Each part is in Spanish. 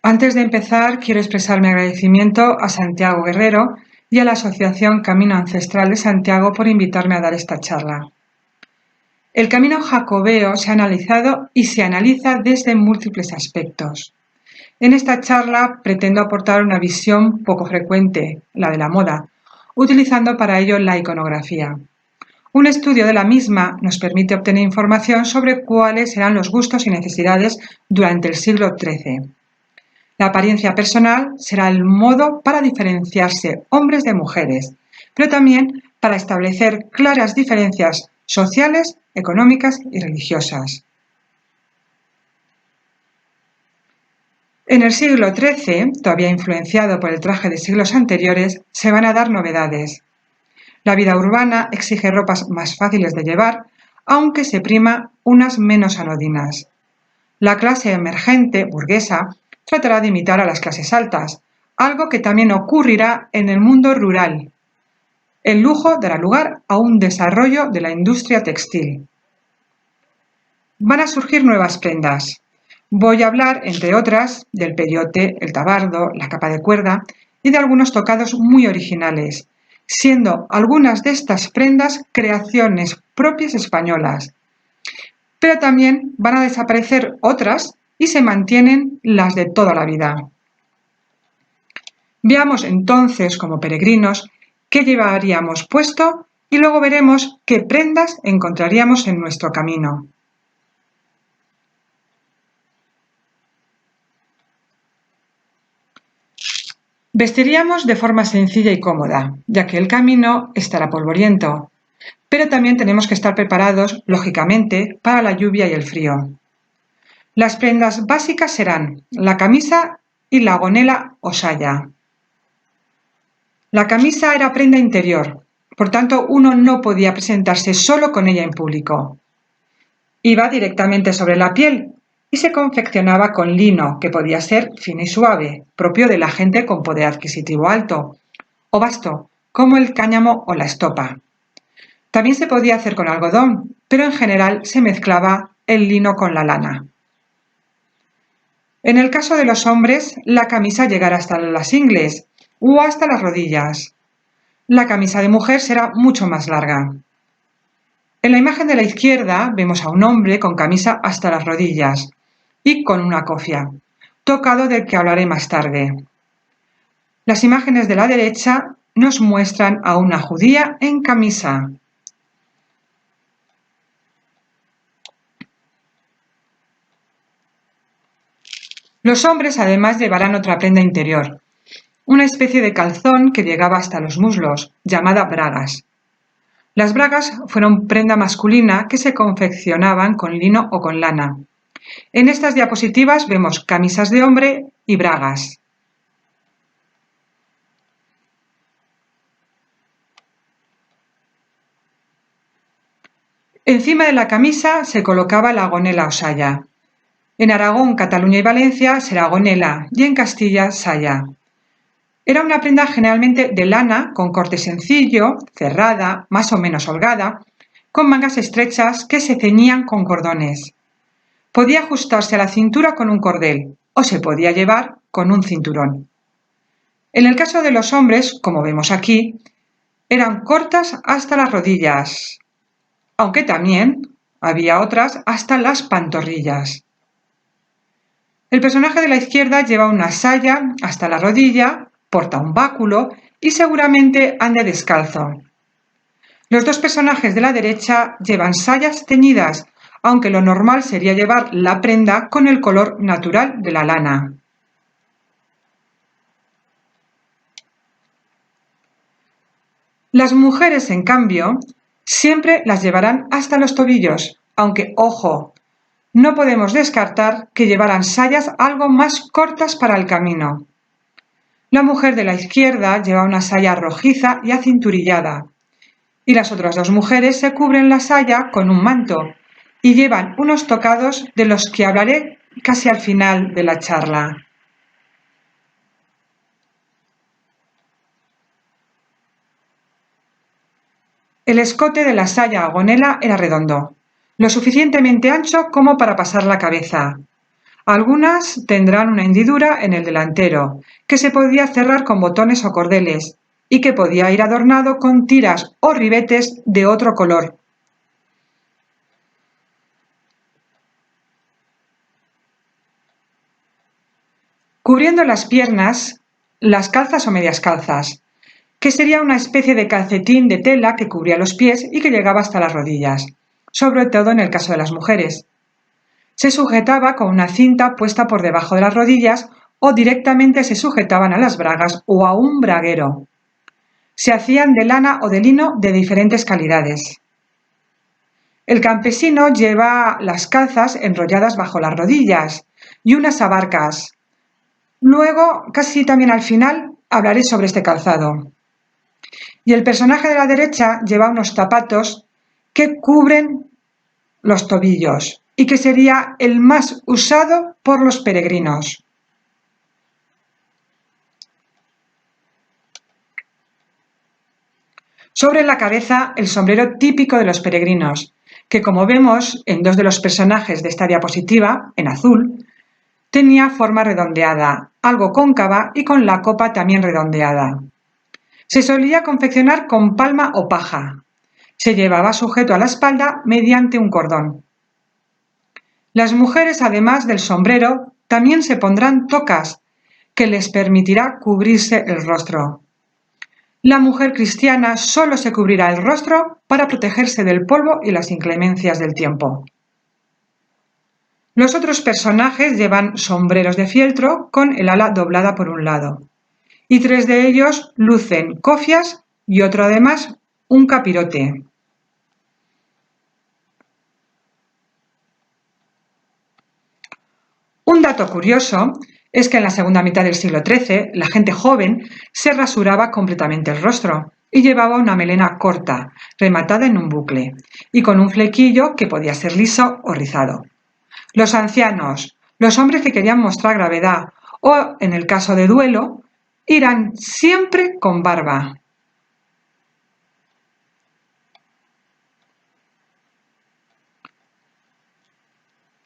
Antes de empezar, quiero expresar mi agradecimiento a Santiago Guerrero y a la Asociación Camino Ancestral de Santiago por invitarme a dar esta charla. El camino jacobeo se ha analizado y se analiza desde múltiples aspectos. En esta charla pretendo aportar una visión poco frecuente, la de la moda, utilizando para ello la iconografía. Un estudio de la misma nos permite obtener información sobre cuáles eran los gustos y necesidades durante el siglo XIII. La apariencia personal será el modo para diferenciarse hombres de mujeres, pero también para establecer claras diferencias sociales, económicas y religiosas. En el siglo XIII, todavía influenciado por el traje de siglos anteriores, se van a dar novedades. La vida urbana exige ropas más fáciles de llevar, aunque se prima unas menos anodinas. La clase emergente, burguesa, tratará de imitar a las clases altas, algo que también ocurrirá en el mundo rural. El lujo dará lugar a un desarrollo de la industria textil. Van a surgir nuevas prendas. Voy a hablar, entre otras, del peyote, el tabardo, la capa de cuerda y de algunos tocados muy originales, siendo algunas de estas prendas creaciones propias españolas. Pero también van a desaparecer otras y se mantienen las de toda la vida. Veamos entonces, como peregrinos, qué llevaríamos puesto y luego veremos qué prendas encontraríamos en nuestro camino. Vestiríamos de forma sencilla y cómoda, ya que el camino estará polvoriento, pero también tenemos que estar preparados, lógicamente, para la lluvia y el frío. Las prendas básicas serán la camisa y la gonela o saya. La camisa era prenda interior, por tanto uno no podía presentarse solo con ella en público. Iba directamente sobre la piel y se confeccionaba con lino, que podía ser fino y suave, propio de la gente con poder adquisitivo alto, o vasto, como el cáñamo o la estopa. También se podía hacer con algodón, pero en general se mezclaba el lino con la lana. En el caso de los hombres, la camisa llegará hasta las ingles o hasta las rodillas. La camisa de mujer será mucho más larga. En la imagen de la izquierda vemos a un hombre con camisa hasta las rodillas y con una cofia, tocado del que hablaré más tarde. Las imágenes de la derecha nos muestran a una judía en camisa. Los hombres además llevarán otra prenda interior, una especie de calzón que llegaba hasta los muslos, llamada bragas. Las bragas fueron prenda masculina que se confeccionaban con lino o con lana. En estas diapositivas vemos camisas de hombre y bragas. Encima de la camisa se colocaba la gonela o saya. En Aragón, Cataluña y Valencia será gonela y en Castilla saya. Era una prenda generalmente de lana con corte sencillo, cerrada, más o menos holgada, con mangas estrechas que se ceñían con cordones. Podía ajustarse a la cintura con un cordel o se podía llevar con un cinturón. En el caso de los hombres, como vemos aquí, eran cortas hasta las rodillas, aunque también había otras hasta las pantorrillas. El personaje de la izquierda lleva una saya hasta la rodilla, porta un báculo y seguramente ande descalzo. Los dos personajes de la derecha llevan sayas teñidas, aunque lo normal sería llevar la prenda con el color natural de la lana. Las mujeres, en cambio, siempre las llevarán hasta los tobillos, aunque, ojo, no podemos descartar que llevaran sayas algo más cortas para el camino. La mujer de la izquierda lleva una saya rojiza y acinturillada, y las otras dos mujeres se cubren la saya con un manto y llevan unos tocados de los que hablaré casi al final de la charla. El escote de la saya o gonela era redondo, lo suficientemente ancho como para pasar la cabeza. Algunas tendrán una hendidura en el delantero, que se podía cerrar con botones o cordeles, y que podía ir adornado con tiras o ribetes de otro color. Cubriendo las piernas, las calzas o medias calzas, que sería una especie de calcetín de tela que cubría los pies y que llegaba hasta las rodillas, sobre todo en el caso de las mujeres. Se sujetaba con una cinta puesta por debajo de las rodillas o directamente se sujetaban a las bragas o a un braguero. Se hacían de lana o de lino de diferentes calidades. El campesino lleva las calzas enrolladas bajo las rodillas y unas abarcas. Luego, casi también al final, hablaré sobre este calzado. Y el personaje de la derecha lleva unos zapatos que cubren los tobillos y que sería el más usado por los peregrinos. Sobre la cabeza, el sombrero típico de los peregrinos, que como vemos en dos de los personajes de esta diapositiva, en azul, tenía forma redondeada, algo cóncava y con la copa también redondeada. Se solía confeccionar con palma o paja. Se llevaba sujeto a la espalda mediante un cordón. Las mujeres, además del sombrero, también se pondrán tocas, que les permitirá cubrirse el rostro. La mujer cristiana solo se cubrirá el rostro para protegerse del polvo y las inclemencias del tiempo. Los otros personajes llevan sombreros de fieltro con el ala doblada por un lado, y tres de ellos lucen cofias y otro además un capirote. Un dato curioso es que en la segunda mitad del siglo XIII la gente joven se rasuraba completamente el rostro y llevaba una melena corta, rematada en un bucle, y con un flequillo que podía ser liso o rizado. Los ancianos, los hombres que querían mostrar gravedad o, en el caso de duelo, irán siempre con barba.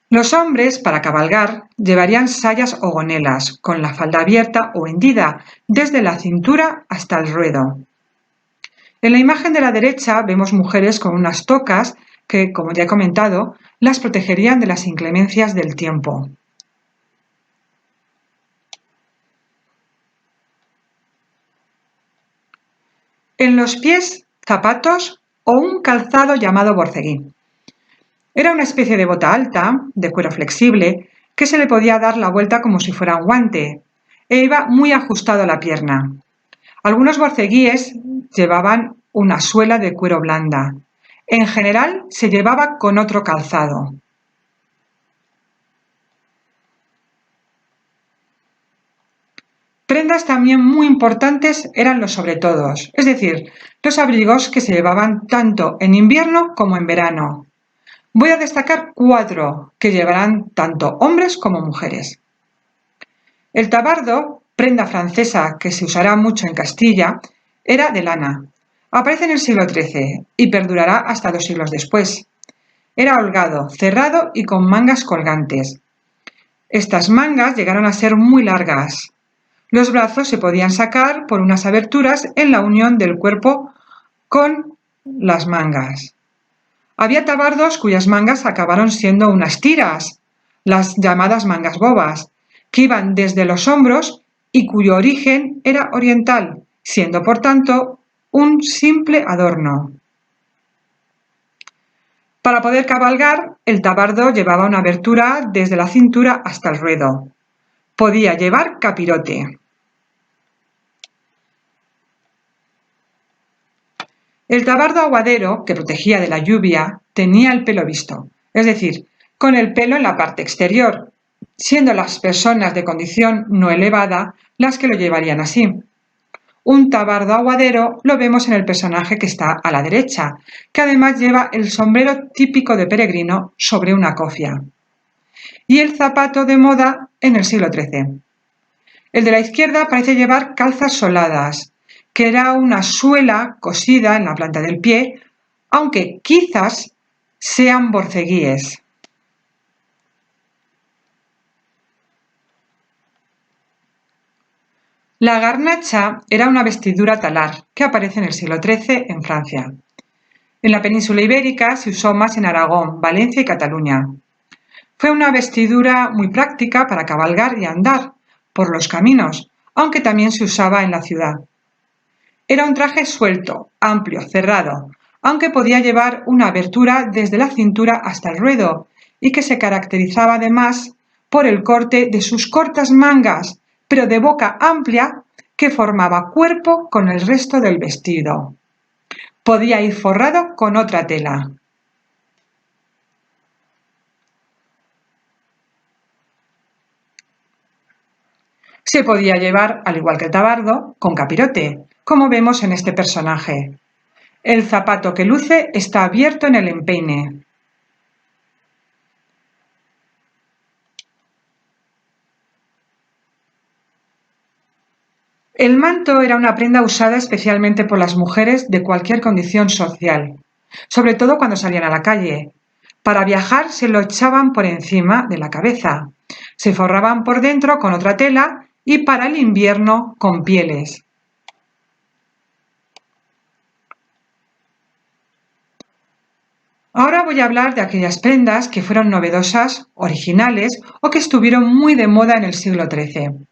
Los hombres, para cabalgar, llevarían sayas o gonelas, con la falda abierta o hendida, desde la cintura hasta el ruedo. En la imagen de la derecha vemos mujeres con unas tocas que, como ya he comentado, las protegerían de las inclemencias del tiempo. En los pies, zapatos o un calzado llamado borceguí. Era una especie de bota alta, de cuero flexible, que se le podía dar la vuelta como si fuera un guante, e iba muy ajustado a la pierna. Algunos borceguíes llevaban una suela de cuero blanda. En general se llevaba con otro calzado. Prendas también muy importantes eran los sobretodos, es decir, los abrigos que se llevaban tanto en invierno como en verano. Voy a destacar 4 que llevarán tanto hombres como mujeres. El tabardo, prenda francesa que se usará mucho en Castilla, era de lana. Aparece en el siglo XIII y perdurará hasta 2 siglos después. Era holgado, cerrado y con mangas colgantes. Estas mangas llegaron a ser muy largas. Los brazos se podían sacar por unas aberturas en la unión del cuerpo con las mangas. Había tabardos cuyas mangas acabaron siendo unas tiras, las llamadas mangas bobas, que iban desde los hombros y cuyo origen era oriental, siendo por tanto un simple adorno. Para poder cabalgar, el tabardo llevaba una abertura desde la cintura hasta el ruedo. Podía llevar capirote. El tabardo aguadero, que protegía de la lluvia, tenía el pelo visto, es decir, con el pelo en la parte exterior, siendo las personas de condición no elevada las que lo llevarían así. Un tabardo aguadero lo vemos en el personaje que está a la derecha, que además lleva el sombrero típico de peregrino sobre una cofia. Y el zapato de moda en el siglo XIII. El de la izquierda parece llevar calzas soladas, que era una suela cosida en la planta del pie, aunque quizás sean borceguíes. La garnacha era una vestidura talar que aparece en el siglo XIII en Francia. En la península ibérica se usó más en Aragón, Valencia y Cataluña. Fue una vestidura muy práctica para cabalgar y andar por los caminos, aunque también se usaba en la ciudad. Era un traje suelto, amplio, cerrado, aunque podía llevar una abertura desde la cintura hasta el ruedo y que se caracterizaba además por el corte de sus cortas mangas, pero de boca amplia que formaba cuerpo con el resto del vestido. Podía ir forrado con otra tela. Se podía llevar, al igual que el tabardo, con capirote, como vemos en este personaje. El zapato que luce está abierto en el empeine. El manto era una prenda usada especialmente por las mujeres de cualquier condición social, sobre todo cuando salían a la calle. Para viajar se lo echaban por encima de la cabeza, se forraban por dentro con otra tela y para el invierno con pieles. Ahora voy a hablar de aquellas prendas que fueron novedosas, originales o que estuvieron muy de moda en el siglo XIII.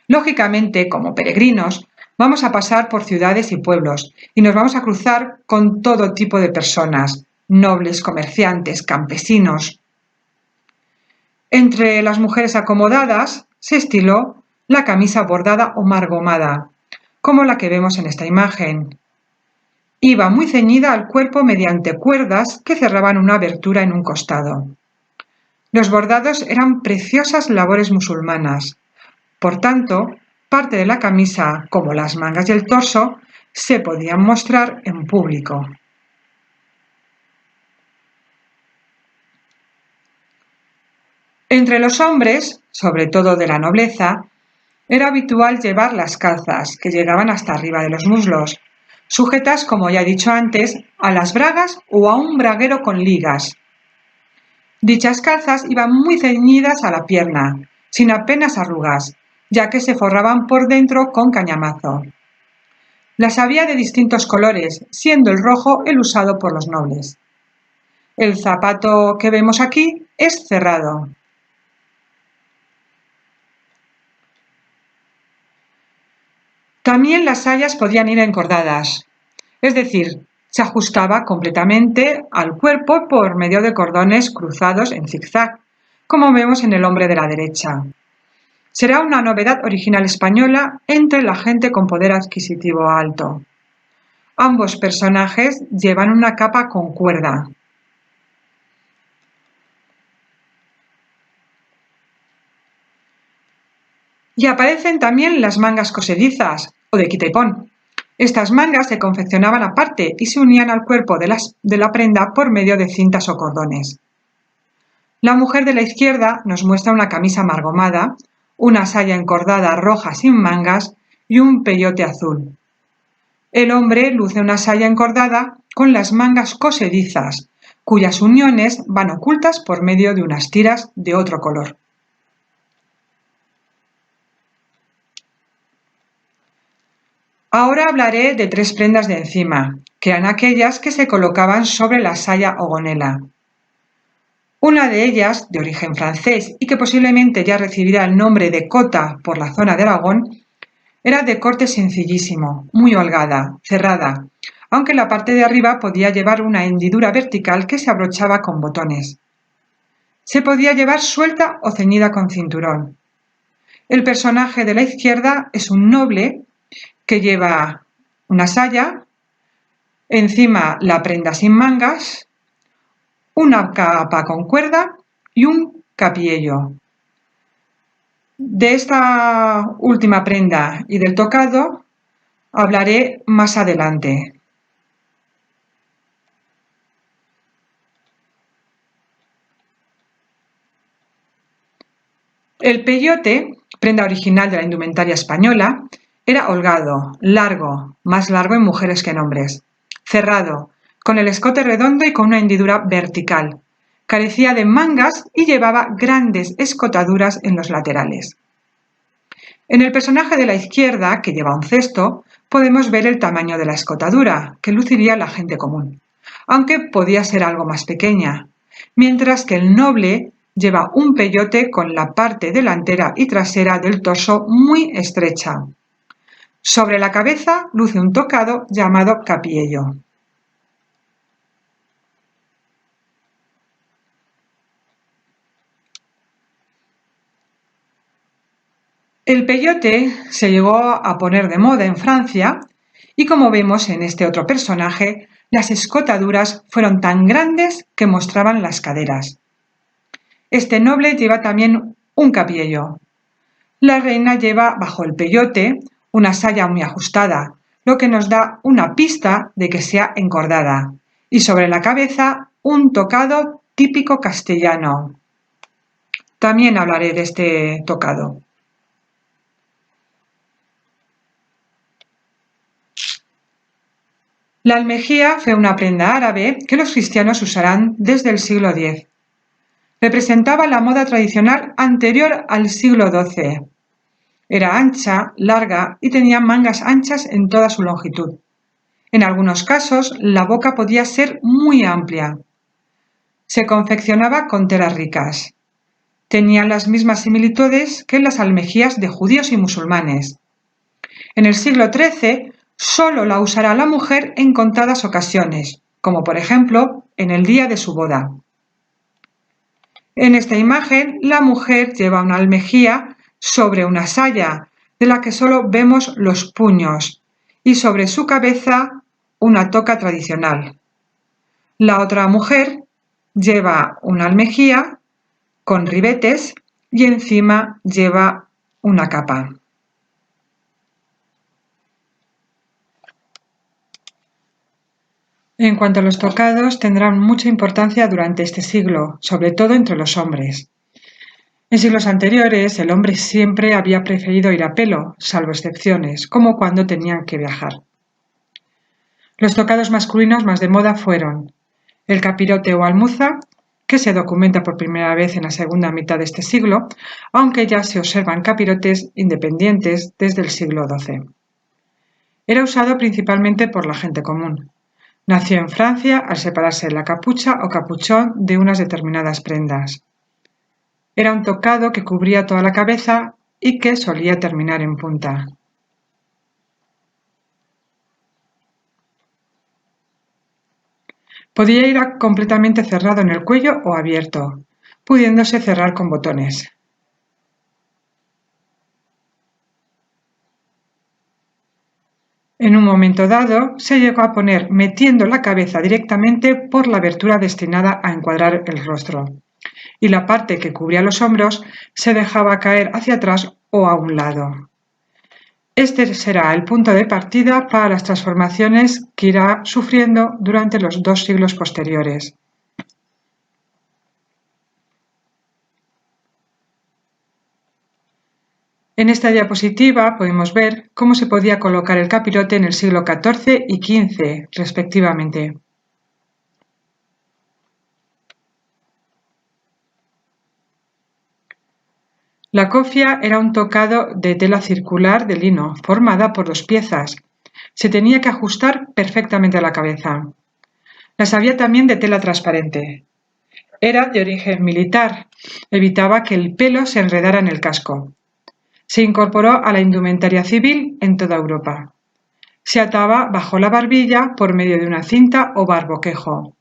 Lógicamente, como peregrinos, vamos a pasar por ciudades y pueblos y nos vamos a cruzar con todo tipo de personas, nobles, comerciantes, campesinos. Entre las mujeres acomodadas se estiló la camisa bordada o margomada, como la que vemos en esta imagen. Iba muy ceñida al cuerpo mediante cuerdas que cerraban una abertura en un costado. Los bordados eran preciosas labores musulmanas. Por tanto, parte de la camisa, como las mangas y el torso, se podían mostrar en público. Entre los hombres, sobre todo de la nobleza, era habitual llevar las calzas, que llegaban hasta arriba de los muslos, sujetas, como ya he dicho antes, a las bragas o a un braguero con ligas. Dichas calzas iban muy ceñidas a la pierna, sin apenas arrugas, ya que se forraban por dentro con cañamazo. Las había de distintos colores, siendo el rojo el usado por los nobles. El zapato que vemos aquí es cerrado. También las sayas podían ir encordadas, es decir, se ajustaba completamente al cuerpo por medio de cordones cruzados en zigzag, como vemos en el hombre de la derecha. Será una novedad original española entre la gente con poder adquisitivo alto. Ambos personajes llevan una capa con cuerda. Y aparecen también las mangas cosedizas o de quita y pon. Estas mangas se confeccionaban aparte y se unían al cuerpo de la prenda por medio de cintas o cordones. La mujer de la izquierda nos muestra una camisa margomada, una saya encordada roja sin mangas y un peyote azul. El hombre luce una saya encordada con las mangas cosedizas, cuyas uniones van ocultas por medio de unas tiras de otro color. Ahora hablaré de tres prendas de encima, que eran aquellas que se colocaban sobre la saya o gonela. Una de ellas, de origen francés y que posiblemente ya recibirá el nombre de cota por la zona de Aragón, era de corte sencillísimo, muy holgada, cerrada, aunque la parte de arriba podía llevar una hendidura vertical que se abrochaba con botones. Se podía llevar suelta o ceñida con cinturón. El personaje de la izquierda es un noble que lleva una saya, encima la prenda sin mangas, una capa con cuerda y un capiello. De esta última prenda y del tocado hablaré más adelante. El peyote, prenda original de la indumentaria española, era holgado, largo, más largo en mujeres que en hombres, cerrado, con el escote redondo y con una hendidura vertical. Carecía de mangas y llevaba grandes escotaduras en los laterales. En el personaje de la izquierda, que lleva un cesto, podemos ver el tamaño de la escotadura, que luciría la gente común, aunque podía ser algo más pequeña, mientras que el noble lleva un peyote con la parte delantera y trasera del torso muy estrecha. Sobre la cabeza luce un tocado llamado capiello. El peyote se llegó a poner de moda en Francia y, como vemos en este otro personaje, las escotaduras fueron tan grandes que mostraban las caderas. Este noble lleva también un capiello. La reina lleva bajo el peyote una saya muy ajustada, lo que nos da una pista de que sea encordada, y sobre la cabeza un tocado típico castellano. También hablaré de este tocado. La almejía fue una prenda árabe que los cristianos usarán desde el siglo X. Representaba la moda tradicional anterior al siglo XII. Era ancha, larga y tenía mangas anchas en toda su longitud. En algunos casos, la boca podía ser muy amplia. Se confeccionaba con telas ricas. Tenía las mismas similitudes que las almejías de judíos y musulmanes. En el siglo XIII, solo la usará la mujer en contadas ocasiones, como por ejemplo en el día de su boda. En esta imagen, la mujer lleva una almejía sobre una saya, de la que solo vemos los puños, y sobre su cabeza una toca tradicional. La otra mujer lleva una almejía con ribetes y encima lleva una capa. En cuanto a los tocados, tendrán mucha importancia durante este siglo, sobre todo entre los hombres. En siglos anteriores, el hombre siempre había preferido ir a pelo, salvo excepciones, como cuando tenían que viajar. Los tocados masculinos más de moda fueron el capirote o almuza, que se documenta por primera vez en la segunda mitad de este siglo, aunque ya se observan capirotes independientes desde el siglo XII. Era usado principalmente por la gente común. Nació en Francia al separarse la capucha o capuchón de unas determinadas prendas. Era un tocado que cubría toda la cabeza y que solía terminar en punta. Podía ir completamente cerrado en el cuello o abierto, pudiéndose cerrar con botones. En un momento dado, se llegó a poner metiendo la cabeza directamente por la abertura destinada a encuadrar el rostro, y la parte que cubría los hombros se dejaba caer hacia atrás o a un lado. Este será el punto de partida para las transformaciones que irá sufriendo durante los 2 siglos posteriores. En esta diapositiva podemos ver cómo se podía colocar el capirote en el siglo XIV y XV, respectivamente. La cofia era un tocado de tela circular de lino, formada por 2 piezas. Se tenía que ajustar perfectamente a la cabeza. Las había también de tela transparente. Era de origen militar, evitaba que el pelo se enredara en el casco. Se incorporó a la indumentaria civil en toda Europa. Se ataba bajo la barbilla por medio de una cinta o barboquejo.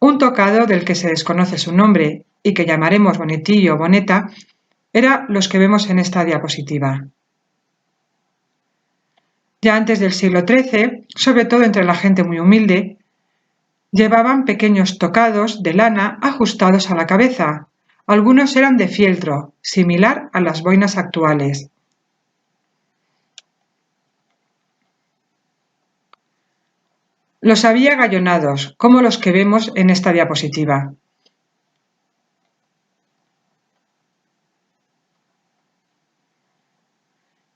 Un tocado del que se desconoce su nombre y que llamaremos bonetillo o boneta era los que vemos en esta diapositiva. Ya antes del siglo XIII, sobre todo entre la gente muy humilde, llevaban pequeños tocados de lana ajustados a la cabeza. Algunos eran de fieltro, similar a las boinas actuales. Los había gallonados, como los que vemos en esta diapositiva.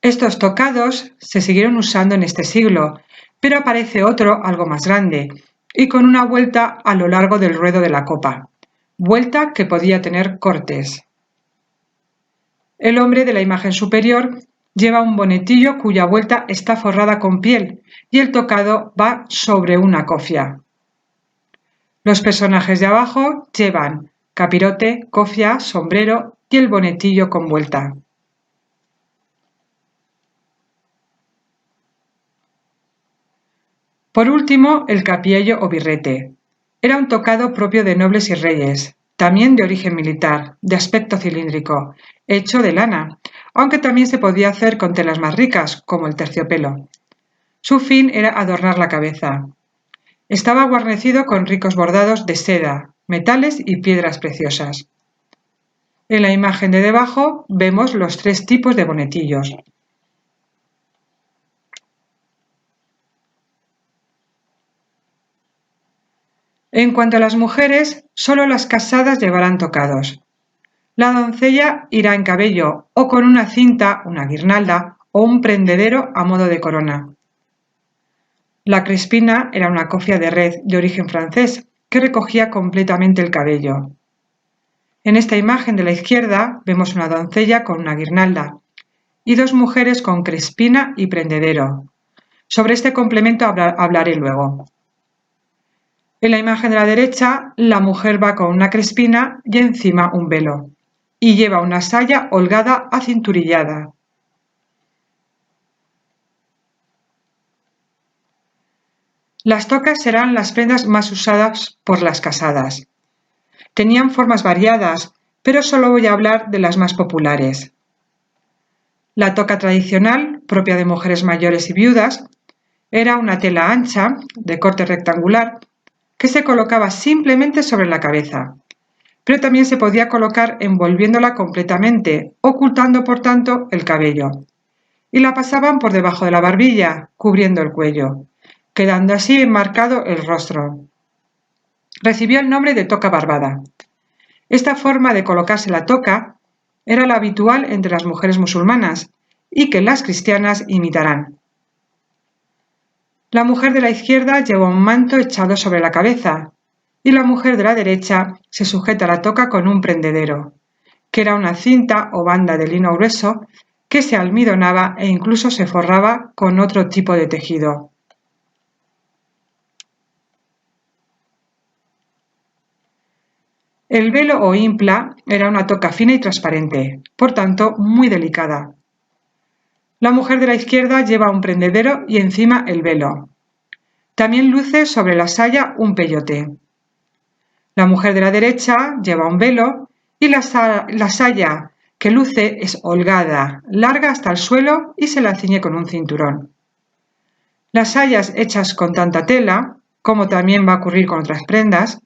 Estos tocados se siguieron usando en este siglo, pero aparece otro algo más grande y con una vuelta a lo largo del ruedo de la copa. vuelta que podía tener cortes. El hombre de la imagen superior lleva un bonetillo cuya vuelta está forrada con piel y el tocado va sobre una cofia. Los personajes de abajo llevan capirote, cofia, sombrero y el bonetillo con vuelta. Por último, el capiello o birrete. Era un tocado propio de nobles y reyes, también de origen militar, de aspecto cilíndrico, hecho de lana, aunque también se podía hacer con telas más ricas, como el terciopelo. Su fin era adornar la cabeza. Estaba guarnecido con ricos bordados de seda, metales y piedras preciosas. En la imagen de debajo vemos los 3 tipos de bonetillos. En cuanto a las mujeres, solo las casadas llevarán tocados. La doncella irá en cabello o con una cinta, una guirnalda o un prendedero a modo de corona. La crespina era una cofia de red de origen francés que recogía completamente el cabello. En esta imagen de la izquierda vemos una doncella con una guirnalda y 2 mujeres con crespina y prendedero. Sobre este complemento hablaré luego. En la imagen de la derecha, la mujer va con una crespina y encima un velo, y lleva una saya holgada acinturillada. Las tocas serán las prendas más usadas por las casadas. Tenían formas variadas, pero solo voy a hablar de las más populares. La toca tradicional, propia de mujeres mayores y viudas, era una tela ancha, de corte rectangular, que se colocaba simplemente sobre la cabeza, pero también se podía colocar envolviéndola completamente, ocultando por tanto el cabello, y la pasaban por debajo de la barbilla, cubriendo el cuello, quedando así enmarcado el rostro. Recibió el nombre de toca barbada. Esta forma de colocarse la toca era la habitual entre las mujeres musulmanas y que las cristianas imitarán. La mujer de la izquierda lleva un manto echado sobre la cabeza y la mujer de la derecha se sujeta la toca con un prendedero, que era una cinta o banda de lino grueso que se almidonaba e incluso se forraba con otro tipo de tejido. El velo o impla era una toca fina y transparente, por tanto muy delicada. La mujer de la izquierda lleva un prendedero y encima el velo. También luce sobre la saya un peyote. La mujer de la derecha lleva un velo y la saya que luce es holgada, larga hasta el suelo y se la ciñe con un cinturón. Las sayas hechas con tanta tela, como también va a ocurrir con otras prendas,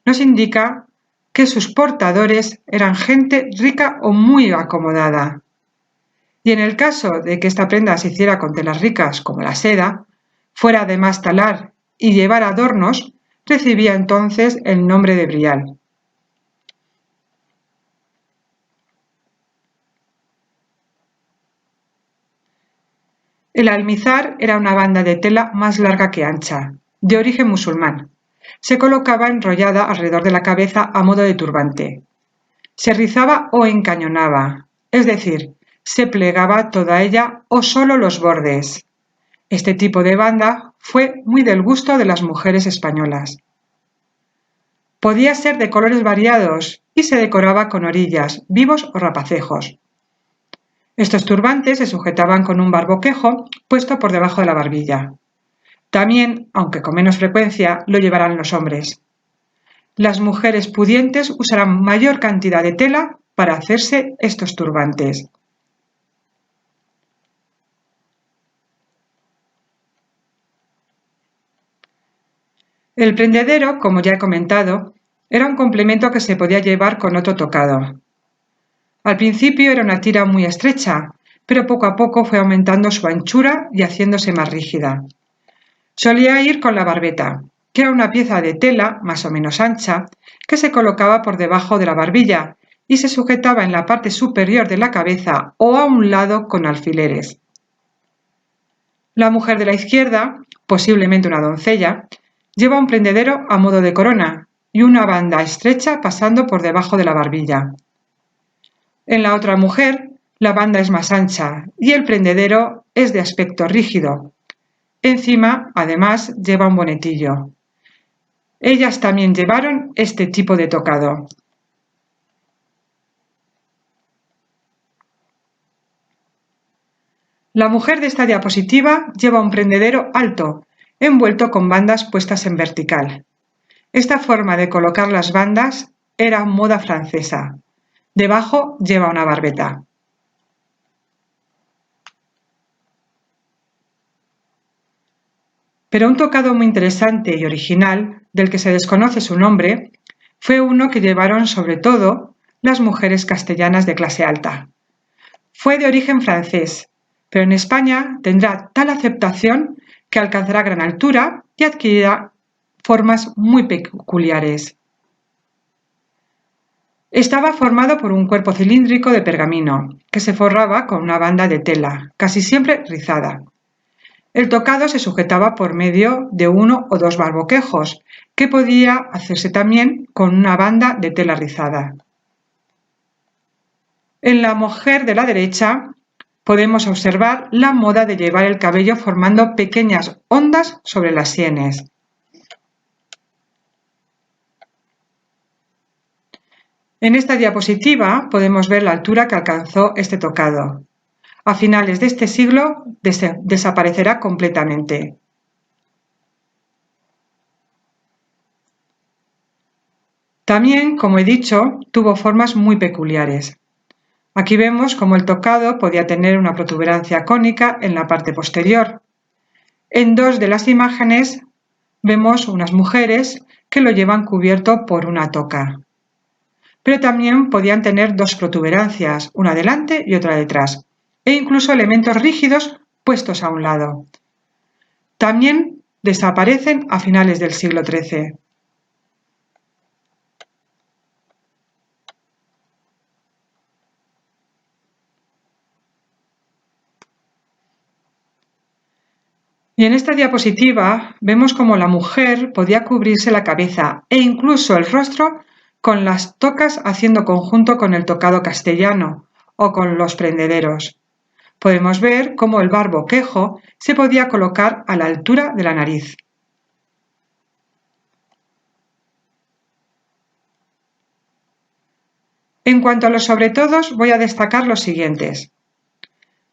nos indica que sus portadores eran gente rica o muy acomodada. Y en el caso de que esta prenda se hiciera con telas ricas como la seda, fuera además talar y llevar adornos, recibía entonces el nombre de brial. El almizar era una banda de tela más larga que ancha, de origen musulmán. Se colocaba enrollada alrededor de la cabeza a modo de turbante. Se rizaba o encañonaba, es decir, se plegaba toda ella o solo los bordes. Este tipo de banda fue muy del gusto de las mujeres españolas. Podía ser de colores variados y se decoraba con orillas, vivos o rapacejos. Estos turbantes se sujetaban con un barboquejo puesto por debajo de la barbilla. También, aunque con menos frecuencia, lo llevarán los hombres. Las mujeres pudientes usarán mayor cantidad de tela para hacerse estos turbantes. El prendedero, como ya he comentado, era un complemento que se podía llevar con otro tocado. Al principio era una tira muy estrecha, pero poco a poco fue aumentando su anchura y haciéndose más rígida. Solía ir con la barbeta, que era una pieza de tela más o menos ancha que se colocaba por debajo de la barbilla y se sujetaba en la parte superior de la cabeza o a un lado con alfileres. La mujer de la izquierda, posiblemente una doncella, lleva un prendedero a modo de corona y una banda estrecha pasando por debajo de la barbilla. En la otra mujer, la banda es más ancha y el prendedero es de aspecto rígido. Encima, además, lleva un bonetillo. Ellas también llevaron este tipo de tocado. La mujer de esta diapositiva lleva un prendedero alto, envuelto con bandas puestas en vertical. Esta forma de colocar las bandas era moda francesa. Debajo lleva una barbeta. Pero un tocado muy interesante y original, del que se desconoce su nombre, fue uno que llevaron sobre todo las mujeres castellanas de clase alta. Fue de origen francés, pero en España tendrá tal aceptación que alcanzará gran altura y adquirirá formas muy peculiares. Estaba formado por un cuerpo cilíndrico de pergamino, que se forraba con una banda de tela, casi siempre rizada. El tocado se sujetaba por medio de uno o dos barboquejos, que podía hacerse también con una banda de tela rizada. En la mujer de la derecha podemos observar la moda de llevar el cabello formando pequeñas ondas sobre las sienes. En esta diapositiva podemos ver la altura que alcanzó este tocado. A finales de este siglo desaparecerá completamente. También, como he dicho, tuvo formas muy peculiares. Aquí vemos cómo el tocado podía tener una protuberancia cónica en la parte posterior. En dos de las imágenes vemos unas mujeres que lo llevan cubierto por una toca. Pero también podían tener dos protuberancias, una delante y otra detrás, e incluso elementos rígidos puestos a un lado. También desaparecen a finales del siglo XIII. Y en esta diapositiva vemos cómo la mujer podía cubrirse la cabeza e incluso el rostro con las tocas haciendo conjunto con el tocado castellano o con los prendederos. Podemos ver cómo el barboquejo se podía colocar a la altura de la nariz. En cuanto a los sobretodos, voy a destacar los siguientes.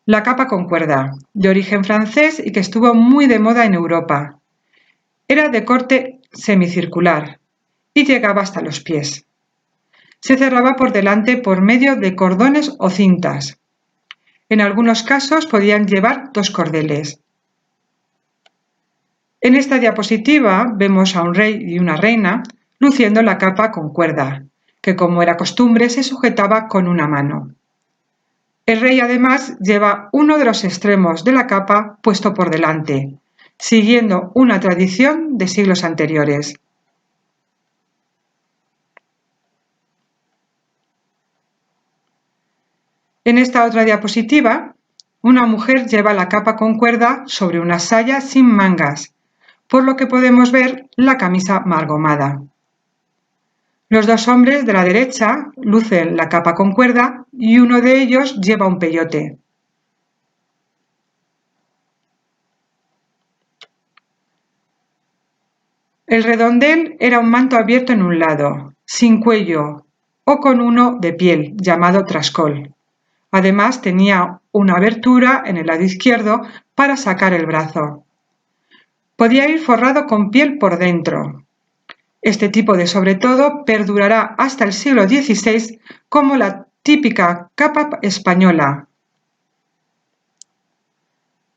La capa con cuerda, de origen francés y que estuvo muy de moda en Europa. Era de corte semicircular y llegaba hasta los pies. Se cerraba por delante por medio de cordones o cintas. En algunos casos podían llevar dos cordeles. En esta diapositiva vemos a un rey y una reina luciendo la capa con cuerda, que como era costumbre se sujetaba con una mano. El rey además lleva uno de los extremos de la capa puesto por delante, siguiendo una tradición de siglos anteriores. En esta otra diapositiva, una mujer lleva la capa con cuerda sobre una saya sin mangas, por lo que podemos ver la camisa margomada. Los dos hombres de la derecha lucen la capa con cuerda y uno de ellos lleva un peyote. El redondel era un manto abierto en un lado, sin cuello o con uno de piel, llamado trascol. Además tenía una abertura en el lado izquierdo para sacar el brazo. Podía ir forrado con piel por dentro. Este tipo de sobretodo perdurará hasta el siglo XVI como la típica capa española.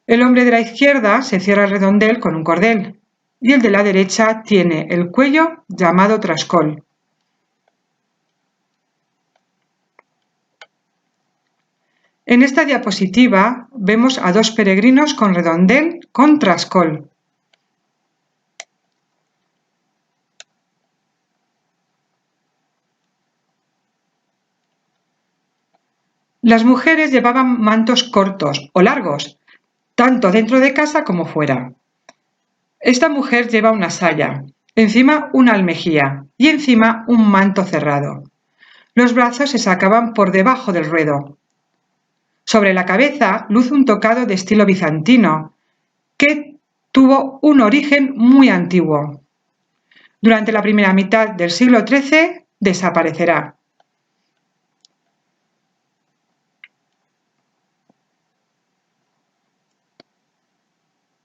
El hombre de la izquierda se cierra el redondel con un cordel y el de la derecha tiene el cuello llamado trascol. En esta diapositiva vemos a dos peregrinos con redondel con trascol. Las mujeres llevaban mantos cortos o largos, tanto dentro de casa como fuera. Esta mujer lleva una saya, encima una almejía y encima un manto cerrado. Los brazos se sacaban por debajo del ruedo. Sobre la cabeza luce un tocado de estilo bizantino, que tuvo un origen muy antiguo. Durante la primera mitad del siglo XIII desaparecerá.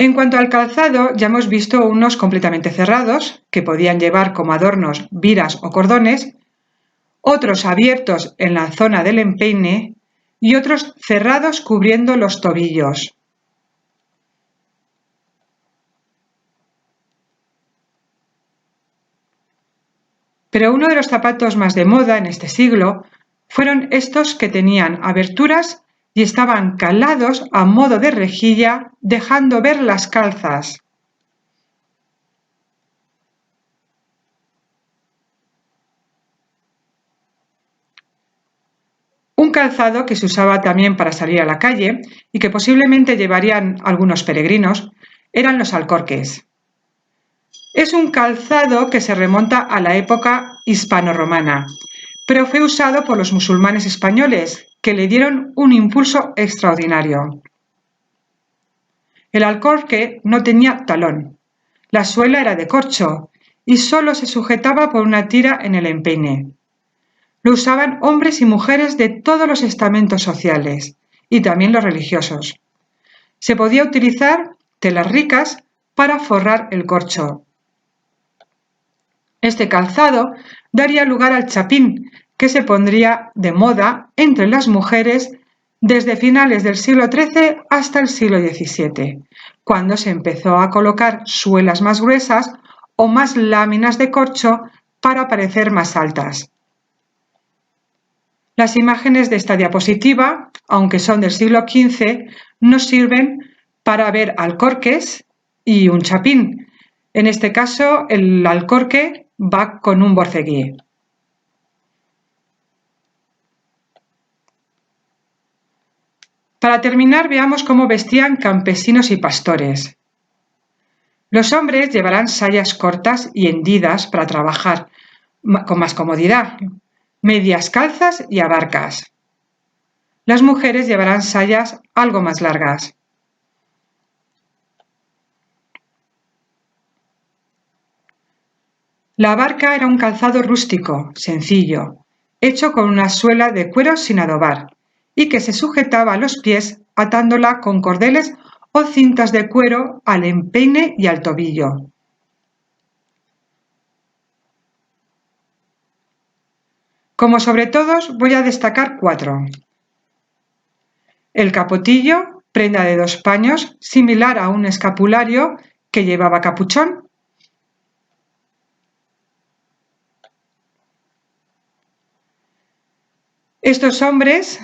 En cuanto al calzado, ya hemos visto unos completamente cerrados, que podían llevar como adornos viras o cordones, otros abiertos en la zona del empeine y otros cerrados cubriendo los tobillos. Pero uno de los zapatos más de moda en este siglo fueron estos que tenían aberturas y estaban calados a modo de rejilla, dejando ver las calzas. Un calzado que se usaba también para salir a la calle y que posiblemente llevarían algunos peregrinos eran los alcorques. Es un calzado que se remonta a la época hispano-romana, pero fue usado por los musulmanes españoles, que le dieron un impulso extraordinario. El alcorque no tenía talón, la suela era de corcho y solo se sujetaba por una tira en el empeine. Lo usaban hombres y mujeres de todos los estamentos sociales y también los religiosos. Se podía utilizar telas ricas para forrar el corcho. Este calzado daría lugar al chapín, que se pondría de moda entre las mujeres desde finales del siglo XIII hasta el siglo XVII, cuando se empezó a colocar suelas más gruesas o más láminas de corcho para parecer más altas. Las imágenes de esta diapositiva, aunque son del siglo XV, nos sirven para ver alcorques y un chapín. En este caso, el alcorque va con un borceguí. Para terminar, veamos cómo vestían campesinos y pastores. Los hombres llevarán sayas cortas y hendidas para trabajar con más comodidad, medias calzas y abarcas. Las mujeres llevarán sayas algo más largas. La abarca era un calzado rústico, sencillo, hecho con una suela de cuero sin adobar y que se sujetaba a los pies atándola con cordeles o cintas de cuero al empeine y al tobillo. Como sobre todos, voy a destacar 4. El capotillo, prenda de 2 paños, similar a un escapulario que llevaba capuchón. Estos hombres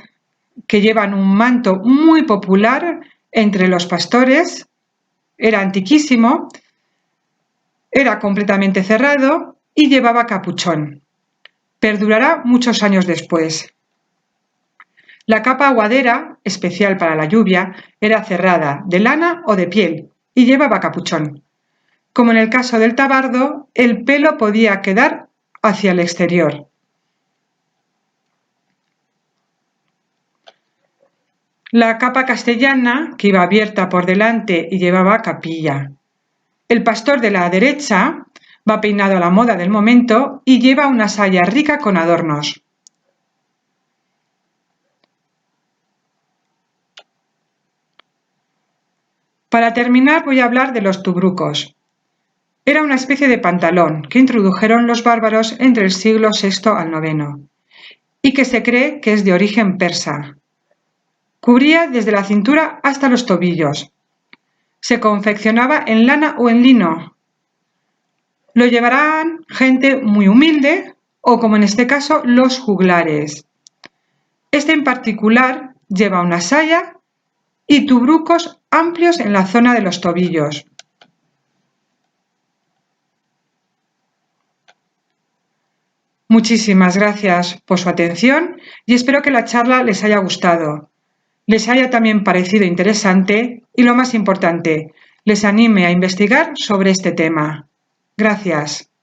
que llevan un manto muy popular entre los pastores, era antiquísimo, era completamente cerrado y llevaba capuchón. Perdurará muchos años después. La capa aguadera, especial para la lluvia, era cerrada, de lana o de piel, y llevaba capuchón. Como en el caso del tabardo, el pelo podía quedar hacia el exterior. La capa castellana, que iba abierta por delante y llevaba capilla. El pastor de la derecha va peinado a la moda del momento y lleva una saya rica con adornos. Para terminar voy a hablar de los tubrucos. Era una especie de pantalón que introdujeron los bárbaros entre el siglo VI al IX y que se cree que es de origen persa. Cubría desde la cintura hasta los tobillos. Se confeccionaba en lana o en lino. Lo llevarán gente muy humilde o, como en este caso, los juglares. Este en particular lleva una saya y tubrucos amplios en la zona de los tobillos. Muchísimas gracias por su atención y espero que la charla les haya gustado, les haya también parecido interesante y, lo más importante, les anime a investigar sobre este tema. Gracias.